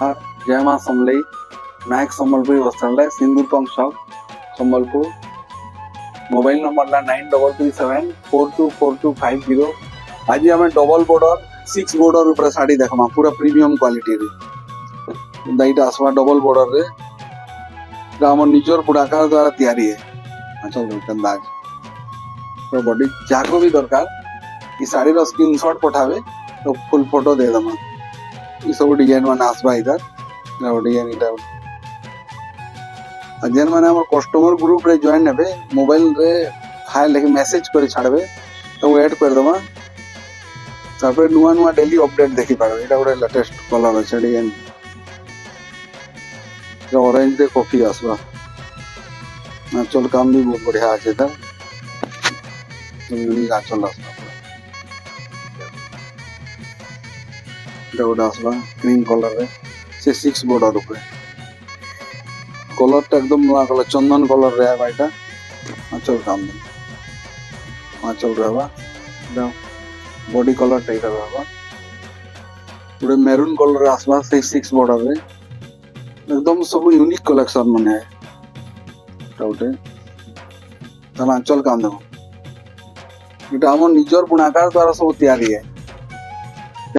जय Maa Samalei Nayak Sambalpuri Vastralaya Sindoor pump shop Sambalpur. Mobile number 9337424250। आज आम डबल बॉर्डर 6 बॉर्डर ऊपर साड़ी देखमा पूरा प्रीमियम क्वालिटी रे दाइटा आसवा डबल बॉर्डर रे हम निजर बुढ़ाकार द्वारा तैयारी है। अच्छा अंदाज तो बॉडी जाको भी दरकार ई साड़ी रो स्क्रीनशॉट पठावे तो फुल फोटो दे दमा। ई सब डिजाइन माने आसबा इधर डिजाइन इधर जेन माने हमर कस्टमर ग्रुप रे जॉइन हेबे मोबाइल रे फाइल लेके मैसेज करे छाड़बे तो ऐड कर दमा। तापर नुआ नुआ डेली अपडेट देखि पारबे। एटा गोटे लेटेस्ट कलर अछि डिजाइन ऑरेंज दे कॉफी आसबा। आंचल काम भी बहुत बढ़िया আছে था यूनिक आंचल आसबा। এটা গোটা आसबा क्रीम कलर रे से 6 बॉर्डर ऊपर कलर एकदम नया कलर चंदन कलर रे है एटा। आंचल काम दे आंचल रहबा बॉडी कलर टाइप रहबा पूरे मैरून कलर आसबा से 6 बॉर्डर रे एकदम सब यूनिक कलेक्शन माने है। टाउटे तला आंचल काम देबो एटा हमर निजर बुनाकार द्वारा सब तैयारी है।